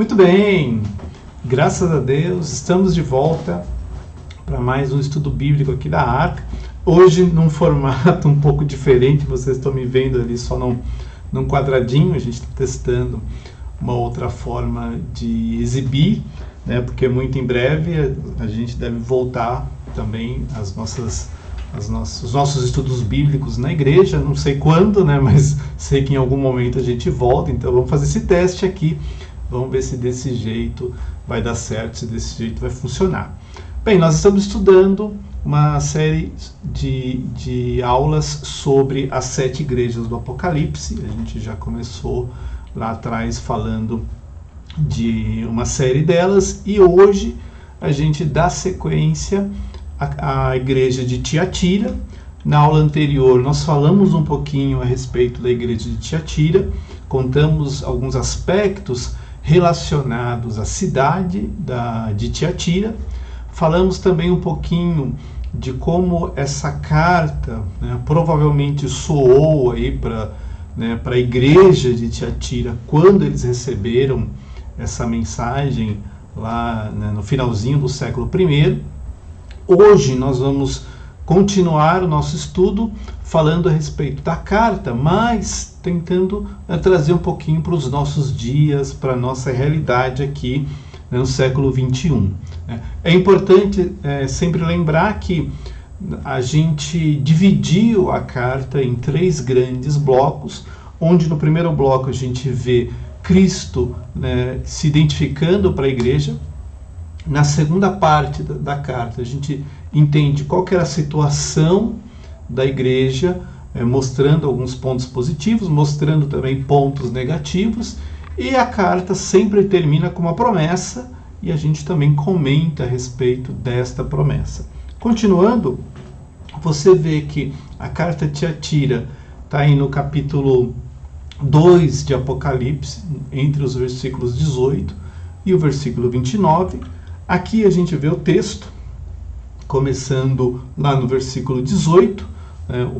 Muito bem, graças a Deus, estamos de volta para mais um estudo bíblico aqui da Arca. Hoje num formato um pouco diferente, vocês estão me vendo ali só num quadradinho. A gente está testando uma outra forma de exibir, né, porque muito em breve a gente deve voltar também os nossos estudos bíblicos na igreja. Não sei quando, né, mas sei que em algum momento a gente volta, então vamos fazer esse teste aqui. Vamos ver se desse jeito vai dar certo, se desse jeito vai funcionar. Bem, nós estamos estudando uma série de aulas sobre as 7 igrejas do Apocalipse. A gente já começou lá atrás falando de uma série delas e hoje a gente dá sequência à igreja de Tiatira. Na aula anterior nós falamos um pouquinho a respeito da igreja de Tiatira, contamos alguns aspectos relacionados à cidade de Tiatira. Falamos também um pouquinho de como essa carta, né, provavelmente soou aí para a igreja de Tiatira quando eles receberam essa mensagem lá, né, no finalzinho do século I. Hoje nós vamos continuar o nosso estudo falando a respeito da carta, mas tentando trazer um pouquinho para os nossos dias, para a nossa realidade aqui, né, no século XXI. É importante sempre lembrar que a gente dividiu a carta em 3 grandes blocos, onde no primeiro bloco a gente vê Cristo, né, se identificando para a igreja. Na segunda parte da carta a gente entende qual que era a situação da igreja, mostrando alguns pontos positivos, mostrando também pontos negativos, e a carta sempre termina com uma promessa, e a gente também comenta a respeito desta promessa. Continuando, você vê que a carta Tiatira está aí no capítulo 2 de Apocalipse, entre os versículos 18 e o versículo 29. Aqui a gente vê o texto, começando lá no versículo 18,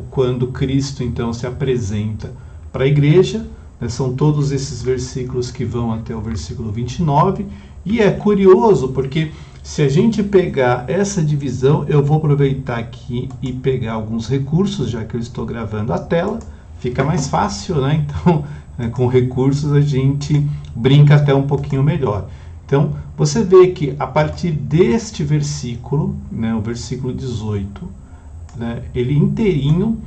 quando Cristo então se apresenta para a igreja. São todos esses versículos que vão até o versículo 29, e é curioso porque se a gente pegar essa divisão, eu vou aproveitar aqui e pegar alguns recursos, já que eu estou gravando a tela, fica mais fácil, né? Então, com recursos a gente brinca até um pouquinho melhor. Então, você vê que a partir deste versículo, né, o versículo 18, né, ele inteirinho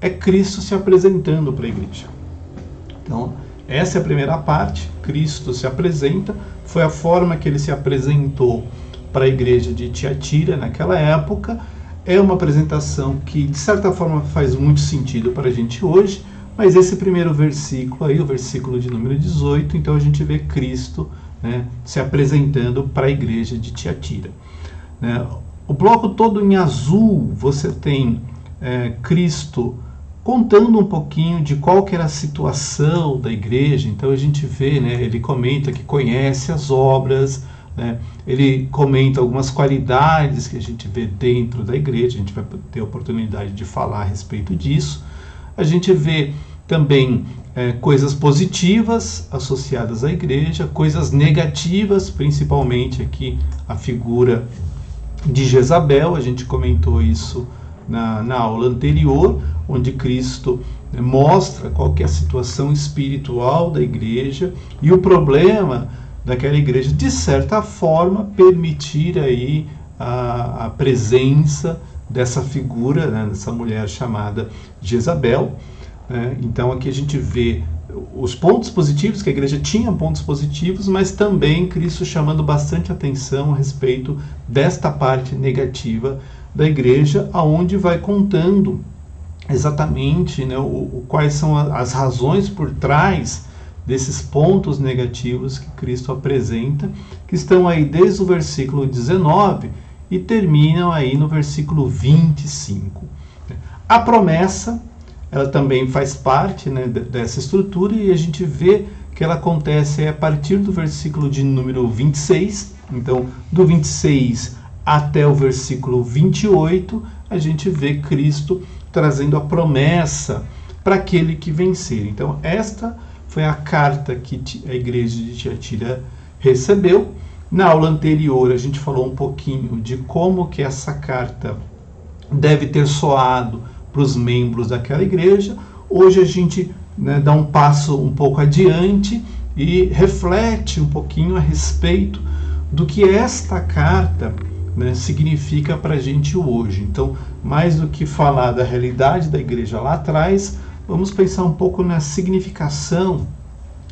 é Cristo se apresentando para a igreja. Então, essa é a primeira parte, Cristo se apresenta, foi a forma que ele se apresentou para a igreja de Tiatira naquela época. É uma apresentação que, de certa forma, faz muito sentido para a gente hoje, mas esse primeiro versículo aí, o versículo de número 18, então a gente vê Cristo, né, se apresentando para a igreja de Tiatira. O bloco todo em azul, você tem Cristo contando um pouquinho de qual que era a situação da igreja. Então a gente vê, né, ele comenta que conhece as obras, né, ele comenta algumas qualidades que a gente vê dentro da igreja, a gente vai ter a oportunidade de falar a respeito disso. A gente vê também coisas positivas associadas à igreja, coisas negativas, principalmente aqui a figura de Jezabel. A gente comentou isso na aula anterior, onde Cristo mostra qual que é a situação espiritual da igreja e o problema daquela igreja, de certa forma, permitir aí a presença dessa figura, né, dessa mulher chamada Jezabel. Então aqui a gente vê os pontos positivos, que a igreja tinha pontos positivos, mas também Cristo chamando bastante atenção a respeito desta parte negativa da igreja, aonde vai contando exatamente, né, quais são as razões por trás desses pontos negativos que Cristo apresenta, que estão aí desde o versículo 19 e terminam aí no versículo 25. A promessa, ela também faz parte, né, dessa estrutura, e a gente vê que ela acontece a partir do versículo de número 26. Então, do 26 até o versículo 28, a gente vê Cristo trazendo a promessa para aquele que vencer. Então, esta foi a carta que a igreja de Tiatira recebeu. Na aula anterior a gente falou um pouquinho de como que essa carta deve ter soado para os membros daquela igreja. Hoje a gente, né, dá um passo um pouco adiante e reflete um pouquinho a respeito do que esta carta, né, significa para a gente hoje. Então, mais do que falar da realidade da igreja lá atrás, vamos pensar um pouco na significação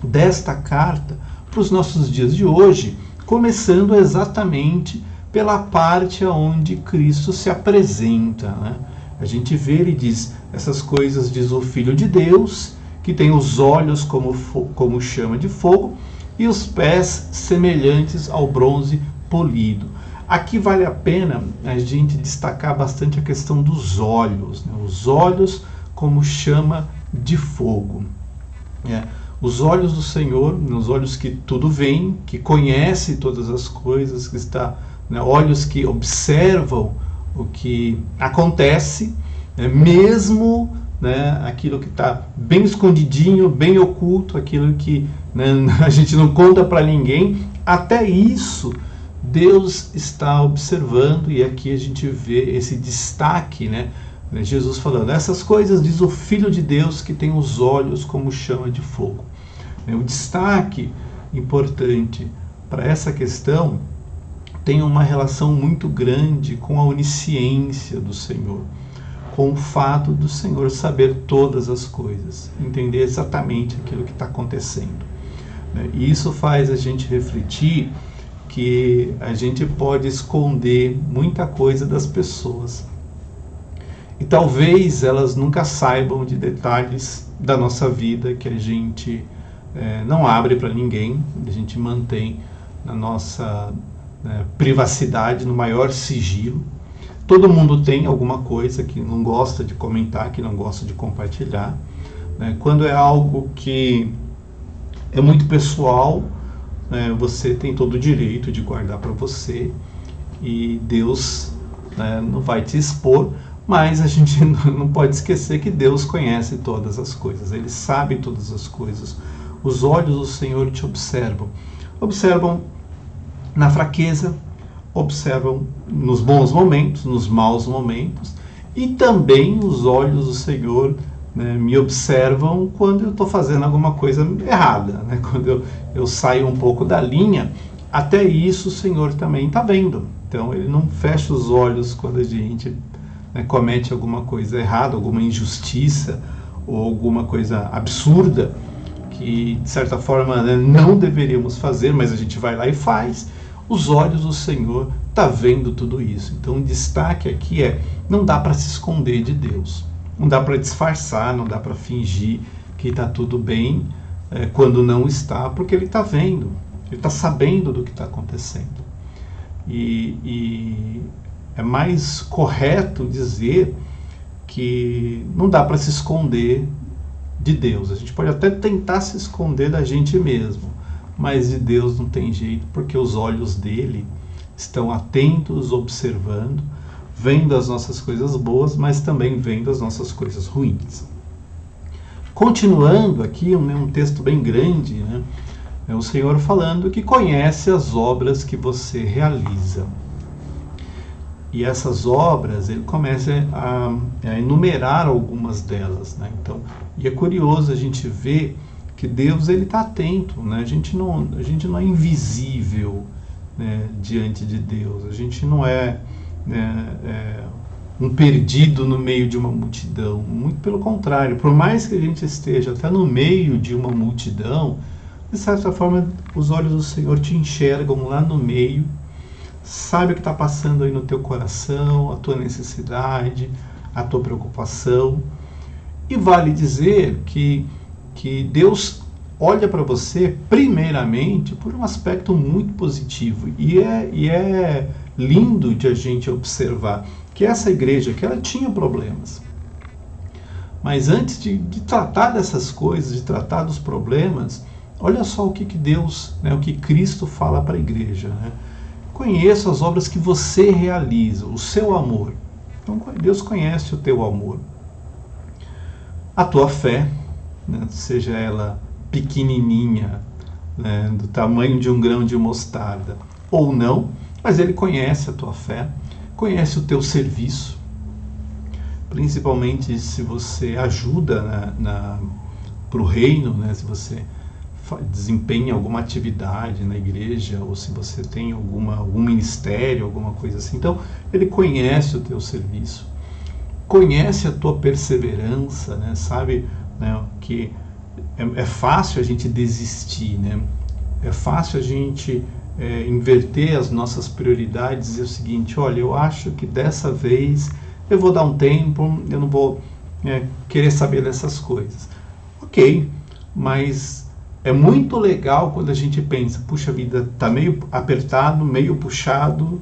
desta carta para os nossos dias de hoje, começando exatamente pela parte onde Cristo se apresenta, né? A gente vê, ele diz, essas coisas diz o Filho de Deus, que tem os olhos como chama de fogo e os pés semelhantes ao bronze polido. Aqui vale a pena a gente destacar bastante a questão dos olhos, né? Os olhos como chama de fogo. Os olhos do Senhor, os olhos que tudo vem, que conhece todas as coisas, que está, né, olhos que observam o que acontece, né, mesmo, né, aquilo que está bem escondidinho, bem oculto, aquilo que, né, a gente não conta para ninguém, até isso Deus está observando, e aqui a gente vê esse destaque, né, Jesus falando, essas coisas diz o Filho de Deus que tem os olhos como chama de fogo. O destaque importante para essa questão tem uma relação muito grande com a onisciência do Senhor, com o fato do Senhor saber todas as coisas, entender exatamente aquilo que está acontecendo. E isso faz a gente refletir que a gente pode esconder muita coisa das pessoas. E talvez elas nunca saibam de detalhes da nossa vida que a gente não abre para ninguém, a gente mantém na nossa privacidade, no maior sigilo. Todo mundo tem alguma coisa que não gosta de comentar, que não gosta de compartilhar. Quando é algo que é muito pessoal, você tem todo o direito de guardar para você, e Deus não vai te expor, mas a gente não pode esquecer que Deus conhece todas as coisas, Ele sabe todas as coisas. Os olhos do Senhor te observam. Observam na fraqueza, observam nos bons momentos, nos maus momentos, e também os olhos do Senhor, né, me observam quando eu estou fazendo alguma coisa errada, né? Quando eu saio um pouco da linha, até isso o Senhor também está vendo. Então Ele não fecha os olhos quando a gente, né, comete alguma coisa errada, alguma injustiça ou alguma coisa absurda que de certa forma, né, não deveríamos fazer, mas a gente vai lá e faz. Os olhos do Senhor tá vendo tudo isso. Então o destaque aqui não dá para se esconder de Deus, não dá para disfarçar, não dá para fingir que está tudo bem quando não está, porque Ele está vendo, Ele está sabendo do que está acontecendo. E é mais correto dizer que não dá para se esconder de Deus. A gente pode até tentar se esconder da gente mesmo, mas de Deus não tem jeito, porque os olhos dele estão atentos, observando, vendo as nossas coisas boas, mas também vendo as nossas coisas ruins. Continuando aqui, um texto bem grande, né? É o Senhor falando que conhece as obras que você realiza. E essas obras, ele começa a enumerar algumas delas, né? Então, e é curioso a gente ver que Deus está atento, né? A gente não é invisível, né, diante de Deus. A gente não é um perdido no meio de uma multidão. Muito pelo contrário, por mais que a gente esteja até no meio de uma multidão, de certa forma, os olhos do Senhor te enxergam lá no meio, sabe o que está passando aí no teu coração, a tua necessidade, a tua preocupação. E vale dizer que Deus olha para você primeiramente por um aspecto muito positivo. E é lindo de a gente observar que essa igreja, que ela tinha problemas. Mas antes de tratar dessas coisas, de tratar dos problemas, olha só o que Deus, né, o que Cristo fala para a igreja, né? Conheça as obras que você realiza, o seu amor. Então Deus conhece o teu amor. A tua fé, né, seja ela pequenininha né, do tamanho de um grão de mostarda, ou não, mas ele conhece a tua fé, conhece o teu serviço, principalmente se você ajuda para o reino, né, se você desempenha alguma atividade na igreja, ou se você tem algum ministério, alguma coisa assim. Então, ele conhece o teu serviço, conhece a tua perseverança, né, sabe, né, que é fácil a gente desistir, né? É fácil a gente inverter as nossas prioridades e dizer o seguinte: olha, eu acho que dessa vez eu vou dar um tempo, eu não vou querer saber dessas coisas. Ok, mas é muito legal quando a gente pensa, puxa vida, tá meio apertado, meio puxado,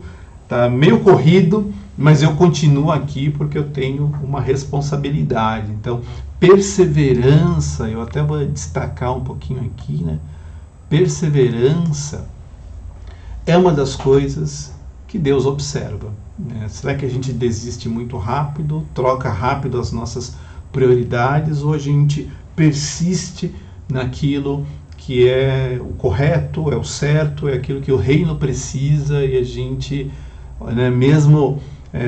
tá meio corrido, mas eu continuo aqui porque eu tenho uma responsabilidade. Então, perseverança, eu até vou destacar um pouquinho aqui, né? Perseverança é uma das coisas que Deus observa, né? Será que a gente desiste muito rápido, troca rápido as nossas prioridades, ou a gente persiste naquilo que é o correto, é o certo, é aquilo que o reino precisa, e a gente, né, mesmo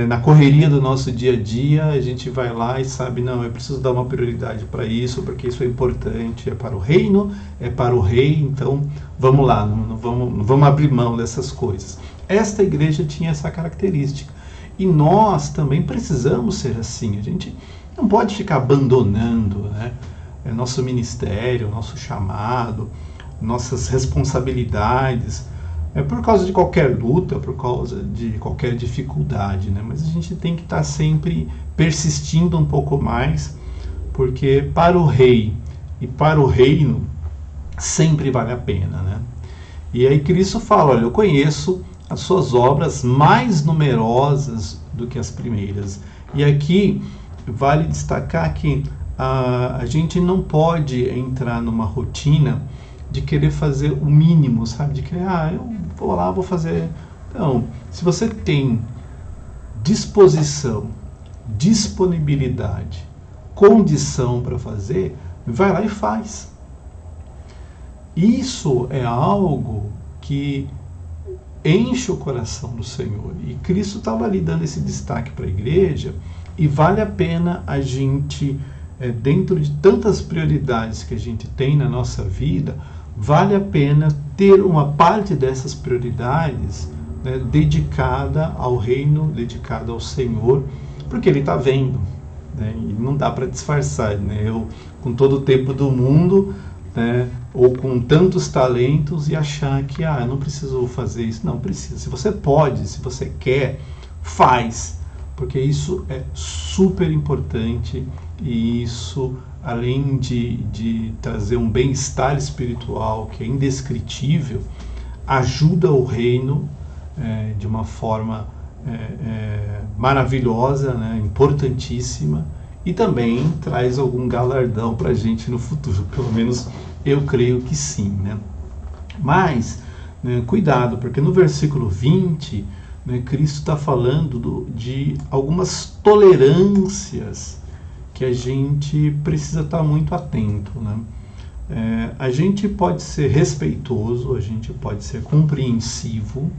na correria do nosso dia a dia, a gente vai lá e sabe, não, eu preciso dar uma prioridade para isso, porque isso é importante, é para o reino, é para o rei, então vamos lá, não vamos abrir mão dessas coisas. Esta igreja tinha essa característica, e nós também precisamos ser assim. A gente não pode ficar abandonando, né, nosso ministério, nosso chamado, nossas responsabilidades, por causa de qualquer luta, por causa de qualquer dificuldade, né? Mas a gente tem que estar sempre persistindo um pouco mais, porque para o rei e para o reino sempre vale a pena, né? E aí Cristo fala, olha, eu conheço as suas obras mais numerosas do que as primeiras. E aqui vale destacar que a gente não pode entrar numa rotina de querer fazer o mínimo, sabe? De querer, eu vou lá, vou fazer. Então, se você tem disposição, disponibilidade, condição para fazer, vai lá e faz. Isso é algo que enche o coração do Senhor. E Cristo estava ali dando esse destaque para a igreja, e vale a pena a gente, dentro de tantas prioridades que a gente tem na nossa vida, vale a pena ter uma parte dessas prioridades, né, dedicada ao reino, dedicada ao Senhor, porque Ele está vendo, né, e não dá para disfarçar, né? Eu, com todo o tempo do mundo, né, ou com tantos talentos, e achar que eu não preciso fazer isso. Não precisa. Se você pode, se você quer, faz, porque isso é super importante, e isso, além de trazer um bem-estar espiritual que é indescritível, ajuda o reino de uma forma maravilhosa, né, importantíssima, e também traz algum galardão para a gente no futuro. Pelo menos eu creio que sim, né? Mas, né, cuidado, porque no versículo 20, né, Cristo está falando de algumas tolerâncias que a gente precisa estar muito atento, né? A gente pode ser respeitoso, a gente pode ser compreensivo,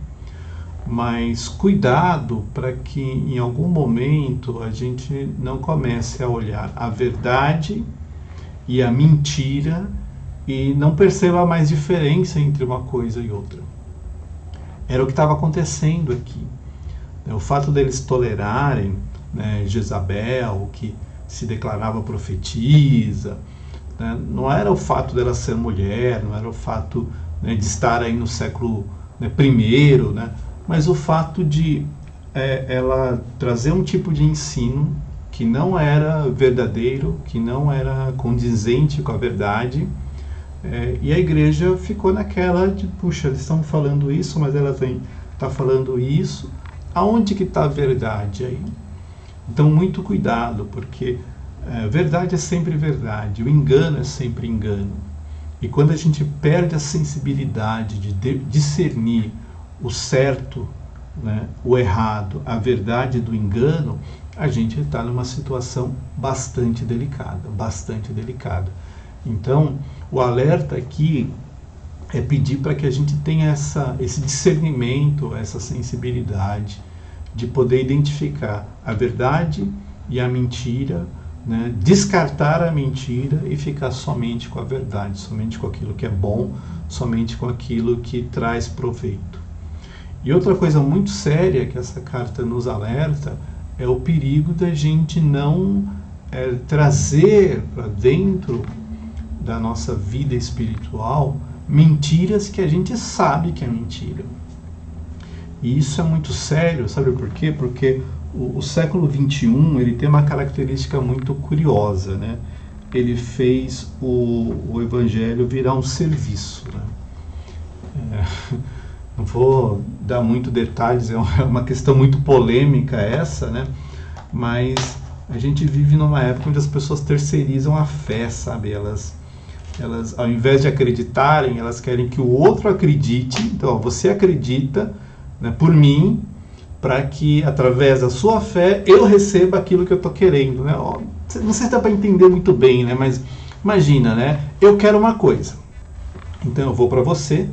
mas cuidado para que em algum momento a gente não comece a olhar a verdade e a mentira e não perceba mais diferença entre uma coisa e outra. Era o que estava acontecendo aqui. O fato deles tolerarem, né, Jezabel, que se declarava profetisa, né, não era o fato dela ser mulher, não era o fato, né, de estar aí no século, né, primeiro, né, mas o fato de ela trazer um tipo de ensino que não era verdadeiro, que não era condizente com a verdade, e a igreja ficou naquela de, puxa, eles estão falando isso, mas ela está falando isso, aonde que está a verdade aí? Então, muito cuidado, porque verdade é sempre verdade, o engano é sempre engano. E quando a gente perde a sensibilidade de discernir o certo, né, o errado, a verdade do engano, a gente está numa situação bastante delicada, bastante delicada. Então, o alerta aqui é pedir para que a gente tenha esse discernimento, essa sensibilidade de poder identificar a verdade e a mentira, né? Descartar a mentira e ficar somente com a verdade, somente com aquilo que é bom, somente com aquilo que traz proveito. E outra coisa muito séria que essa carta nos alerta é o perigo da gente não trazer para dentro da nossa vida espiritual mentiras que a gente sabe que é mentira. E isso é muito sério, sabe por quê? Porque o século XXI ele tem uma característica muito curiosa, né? Ele fez o evangelho virar um serviço, né? Não vou dar muito detalhes, é uma questão muito polêmica essa, né? Mas a gente vive numa época onde as pessoas terceirizam a fé, sabe? Elas ao invés de acreditarem, elas querem que o outro acredite. Então, você acredita, né, por mim, para que através da sua fé eu receba aquilo que eu estou querendo, né? Não sei se dá para entender muito bem, né? Mas imagina, né? Eu quero uma coisa, então eu vou para você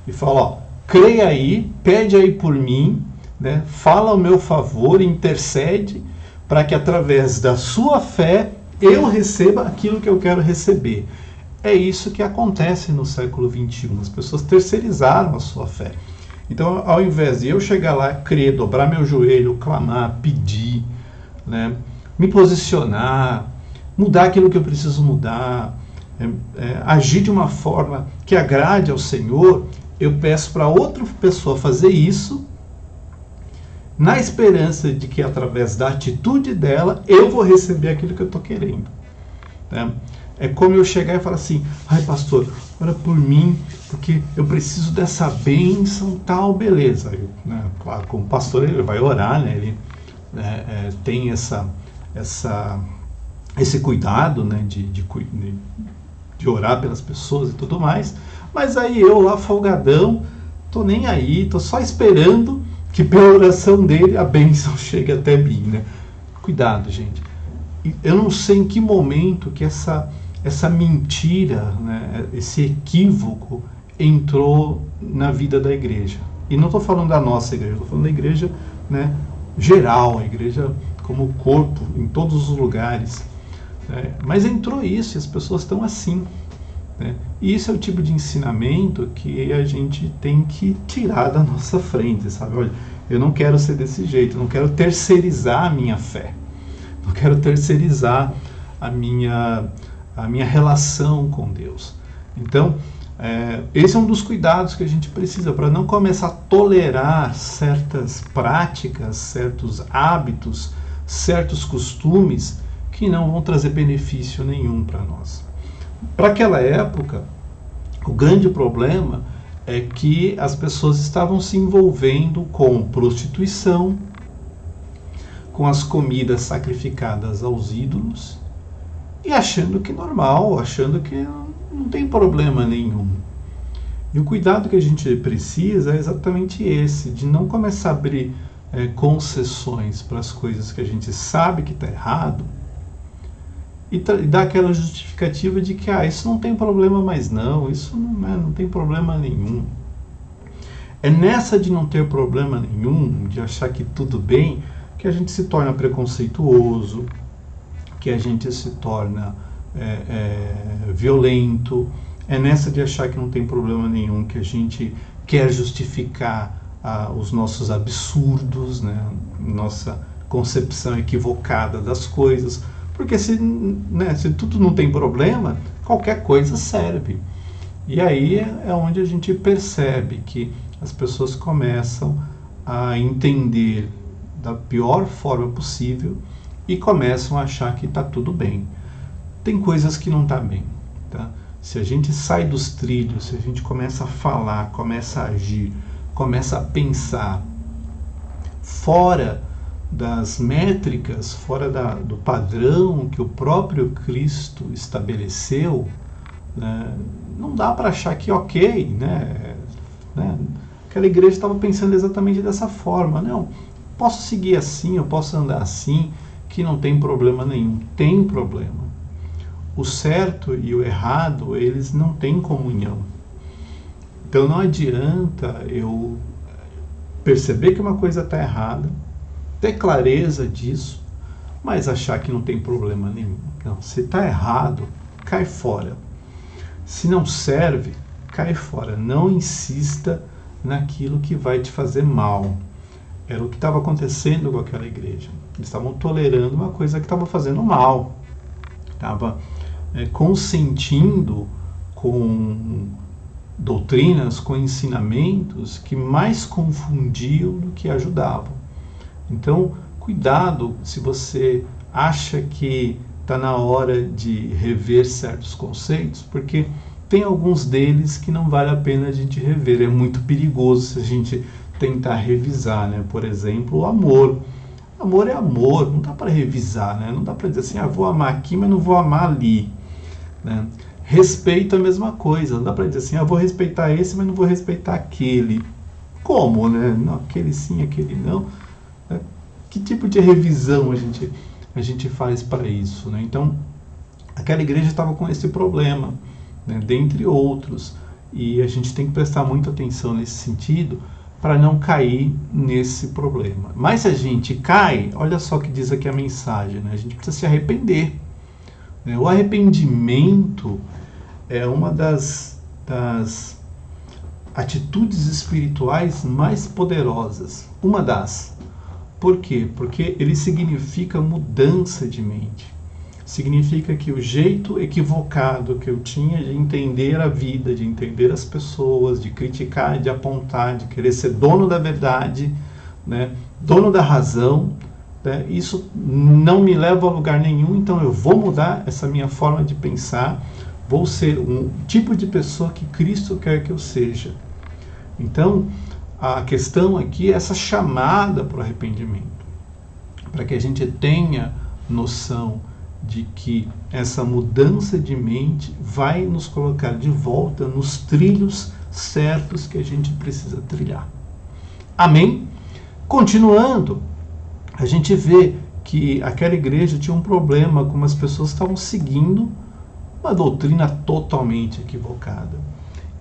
e falo, ó, creia aí, pede aí por mim, né? Fala ao meu favor, intercede para que através da sua fé eu receba aquilo que eu quero receber. É isso que acontece no século XXI. As pessoas terceirizaram a sua fé. Então, ao invés de eu chegar lá, crer, dobrar meu joelho, clamar, pedir, né, me posicionar, mudar aquilo que eu preciso mudar, agir de uma forma que agrade ao Senhor, eu peço para outra pessoa fazer isso, na esperança de que através da atitude dela, eu vou receber aquilo que eu estou querendo. Né? É como eu chegar e falar assim, ai pastor, ora por mim, porque eu preciso dessa bênção, tal, beleza. Eu, né, claro, como pastor ele vai orar, né, ele tem esse cuidado, né, de orar pelas pessoas e tudo mais, mas aí eu lá folgadão, tô nem aí, tô só esperando que pela oração dele a bênção chegue até mim, né? Cuidado, gente. Eu não sei em que momento que essa mentira, né, esse equívoco entrou na vida da igreja. E não estou falando da nossa igreja, estou falando da igreja, né, geral, a igreja como corpo, em todos os lugares. Né? Mas entrou isso e as pessoas estão assim. Né? E isso é o tipo de ensinamento que a gente tem que tirar da nossa frente, sabe? Olha, eu não quero ser desse jeito, eu não quero terceirizar a minha fé, não quero terceirizar a minha relação com Deus. Então, esse é um dos cuidados que a gente precisa para não começar a tolerar certas práticas, certos hábitos, certos costumes que não vão trazer benefício nenhum para nós. Para aquela época, o grande problema é que as pessoas estavam se envolvendo com prostituição, com as comidas sacrificadas aos ídolos, e achando que normal, achando que não tem problema nenhum. E o cuidado que a gente precisa é exatamente esse, de não começar a abrir concessões para as coisas que a gente sabe que está errado, e dar aquela justificativa de que isso não tem problema mais não, isso não tem problema nenhum. É nessa de não ter problema nenhum, de achar que tudo bem, que a gente se torna preconceituoso, que a gente se torna violento. É nessa de achar que não tem problema nenhum que a gente quer justificar os nossos absurdos, né? Nossa concepção equivocada das coisas. Porque se tudo não tem problema, qualquer coisa serve. E aí é onde a gente percebe que as pessoas começam a entender da pior forma possível e começam a achar que está tudo bem. Tem coisas que não está bem. Tá? Se a gente sai dos trilhos, se a gente começa a falar, começa a agir, começa a pensar fora das métricas, fora do padrão que o próprio Cristo estabeleceu, né, não dá para achar que ok, né, aquela igreja estava pensando exatamente dessa forma. Não, posso seguir assim, eu posso andar assim, que não tem problema nenhum. Tem problema. O certo e o errado, eles não têm comunhão. Então não adianta eu perceber que uma coisa está errada, ter clareza disso, mas achar que não tem problema nenhum. Não, se está errado, cai fora. Se não serve, cai fora. Não insista naquilo que vai te fazer mal. Era o que estava acontecendo com aquela igreja. Eles estavam tolerando uma coisa que estava fazendo mal. Estava consentindo com doutrinas, com ensinamentos que mais confundiam do que ajudavam. Então, cuidado se você acha que está na hora de rever certos conceitos, porque tem alguns deles que não vale a pena a gente rever. É muito perigoso se a gente tentar revisar, né? Por exemplo, o amor. Amor é amor, não dá para revisar, né? Não dá para dizer assim, vou amar aqui, mas não vou amar ali, né? Respeito é a mesma coisa, não dá para dizer assim, vou respeitar esse, mas não vou respeitar aquele. Como, né? Não, aquele sim, aquele não. Que tipo de revisão a gente faz para isso, né? Então, aquela igreja estava com esse problema, né? Dentre outros, e a gente tem que prestar muita atenção nesse sentido para não cair nesse problema. Mas se a gente cai, olha só o que diz aqui a mensagem, né? A gente precisa se arrepender, né? O arrependimento é uma das atitudes espirituais mais poderosas. Uma das. Por quê? Porque ele significa mudança de mente. Significa que o jeito equivocado que eu tinha de entender a vida, de entender as pessoas, de criticar, de apontar, de querer ser dono da verdade, né, dono da razão, né, isso não me leva a lugar nenhum, então eu vou mudar essa minha forma de pensar, vou ser um tipo de pessoa que Cristo quer que eu seja. Então, a questão aqui é essa chamada para o arrependimento, para que a gente tenha noção de que essa mudança de mente vai nos colocar de volta nos trilhos certos que a gente precisa trilhar. Amém? Continuando, a gente vê que aquela igreja tinha um problema, como as pessoas estavam seguindo uma doutrina totalmente equivocada.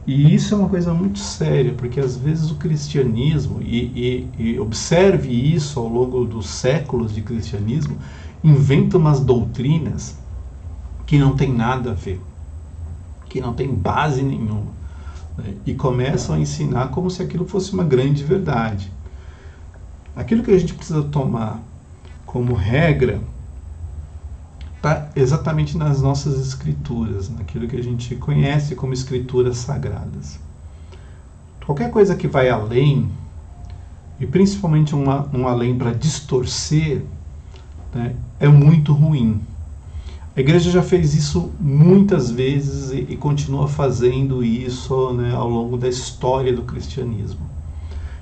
E isso é uma coisa muito séria, porque às vezes o cristianismo, e observe isso ao longo dos séculos de cristianismo, inventa umas doutrinas que não tem nada a ver, que não tem base nenhuma, né? E começam a ensinar como se aquilo fosse uma grande verdade. Aquilo que a gente precisa tomar como regra está exatamente nas nossas escrituras, naquilo que a gente conhece como escrituras sagradas. Qualquer coisa que vai além, e principalmente um além para distorcer, né, é muito ruim. A igreja já fez isso muitas vezes e continua fazendo isso, né, ao longo da história do cristianismo.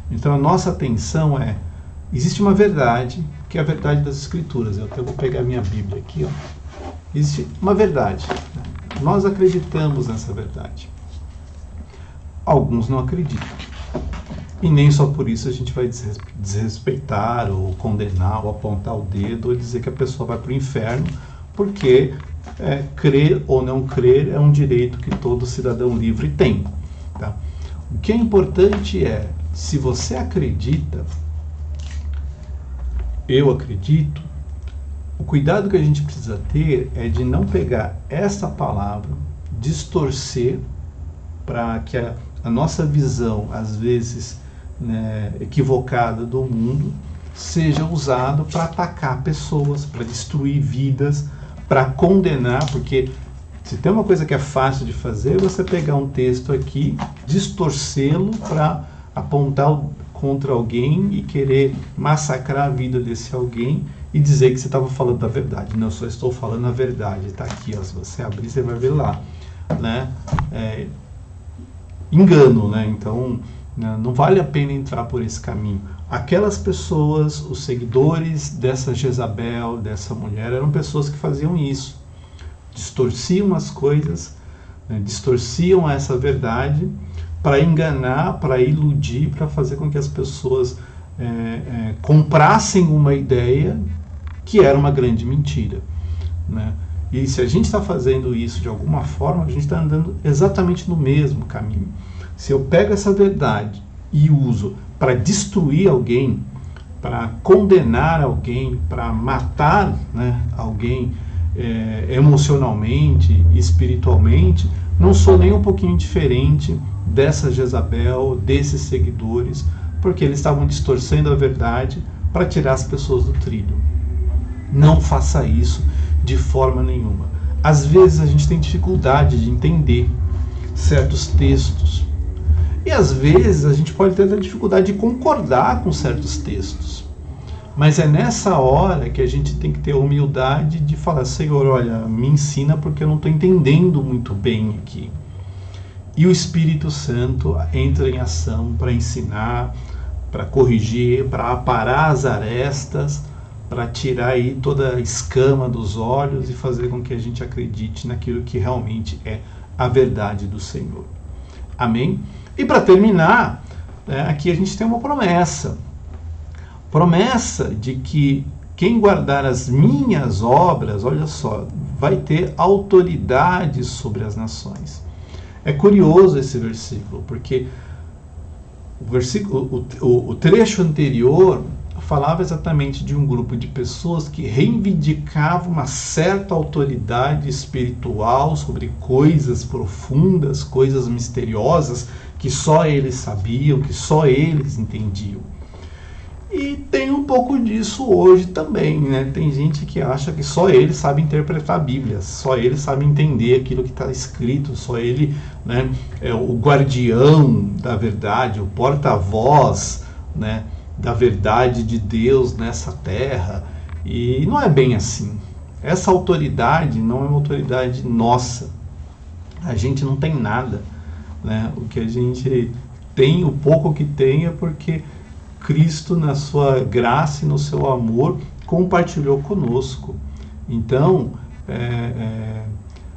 Então a nossa atenção existe uma verdade, que é a verdade das escrituras. Eu até vou pegar minha Bíblia aqui, ó. Existe uma verdade, né? Nós acreditamos nessa verdade. Alguns não acreditam. E nem só por isso a gente vai desrespeitar ou condenar ou apontar o dedo ou dizer que a pessoa vai para o inferno, porque crer ou não crer é um direito que todo cidadão livre tem. Tá? O que é importante é, se você acredita, eu acredito, o cuidado que a gente precisa ter é de não pegar essa palavra, distorcer para que a nossa visão, às vezes, né, equivocada do mundo, seja usado para atacar pessoas, para destruir vidas, para condenar, porque se tem uma coisa que é fácil de fazer, é você pegar um texto aqui, distorcê-lo para apontar contra alguém e querer massacrar a vida desse alguém e dizer que você estava falando da verdade. Não, eu só estou falando a verdade, está aqui, ó, se você abrir, você vai ver lá, né? Engano, né? Então, não vale a pena entrar por esse caminho. Aquelas pessoas, os seguidores dessa Jezabel, dessa mulher, eram pessoas que faziam isso. Distorciam as coisas, né? Distorciam essa verdade para enganar, para iludir, para fazer com que as pessoas comprassem uma ideia que era uma grande mentira, né? E se a gente está fazendo isso de alguma forma, a gente está andando exatamente no mesmo caminho. Se eu pego essa verdade e uso para destruir alguém, para condenar alguém, para matar, né, alguém emocionalmente, espiritualmente, não sou nem um pouquinho diferente dessa Jezabel, desses seguidores, porque eles estavam distorcendo a verdade para tirar as pessoas do trilho. Não faça isso de forma nenhuma. Às vezes a gente tem dificuldade de entender certos textos. E às vezes a gente pode ter a dificuldade de concordar com certos textos. Mas é nessa hora que a gente tem que ter a humildade de falar: Senhor, olha, me ensina porque eu não estou entendendo muito bem aqui. E o Espírito Santo entra em ação para ensinar, para corrigir, para aparar as arestas, para tirar aí toda a escama dos olhos e fazer com que a gente acredite naquilo que realmente é a verdade do Senhor. Amém? E para terminar, aqui a gente tem uma promessa. Promessa de que quem guardar as minhas obras, olha só, vai ter autoridade sobre as nações. É curioso esse versículo, porque o trecho anterior falava exatamente de um grupo de pessoas que reivindicavam uma certa autoridade espiritual sobre coisas profundas, coisas misteriosas, que só eles sabiam, que só eles entendiam. E tem um pouco disso hoje também, né? Tem gente que acha que só ele sabe interpretar a Bíblia, só ele sabe entender aquilo que está escrito, só ele, né, é o guardião da verdade, o porta-voz, né, da verdade de Deus nessa terra. E não é bem assim. Essa autoridade não é uma autoridade nossa. A gente não tem nada, né? O que a gente tem, o pouco que tem, é porque Cristo, na sua graça e no seu amor, compartilhou conosco. Então,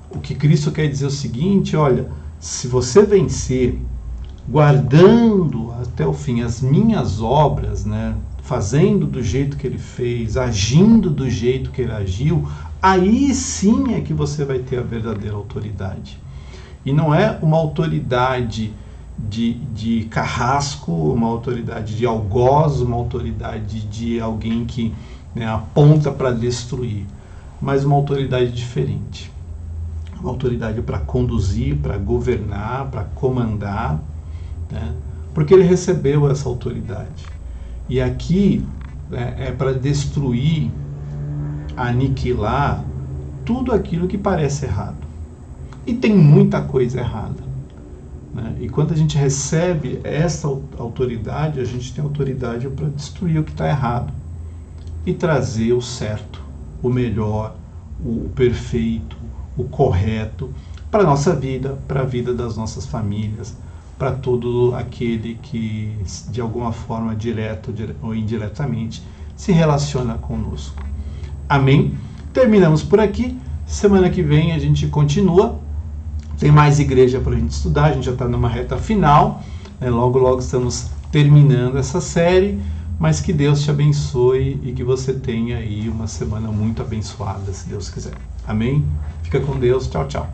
o que Cristo quer dizer é o seguinte: olha, se você vencer guardando até o fim as minhas obras, né, fazendo do jeito que ele fez, agindo do jeito que ele agiu, aí sim é que você vai ter a verdadeira autoridade. E não é uma autoridade de carrasco, uma autoridade de algoz, uma autoridade de alguém que, né, aponta para destruir, mas uma autoridade diferente. Uma autoridade para conduzir, para governar, para comandar, né, porque ele recebeu essa autoridade. E aqui, né, é para destruir, aniquilar tudo aquilo que parece errado. E tem muita coisa errada. E quando a gente recebe essa autoridade, a gente tem autoridade para destruir o que está errado e trazer o certo, o melhor, o perfeito, o correto para a nossa vida, para a vida das nossas famílias, para todo aquele que, de alguma forma, direta ou indiretamente, se relaciona conosco. Amém? Terminamos por aqui. Semana que vem a gente continua. Tem mais igreja para a gente estudar, a gente já está numa reta final, né? Logo, logo estamos terminando essa série, mas que Deus te abençoe e que você tenha aí uma semana muito abençoada, se Deus quiser. Amém? Fica com Deus, tchau, tchau.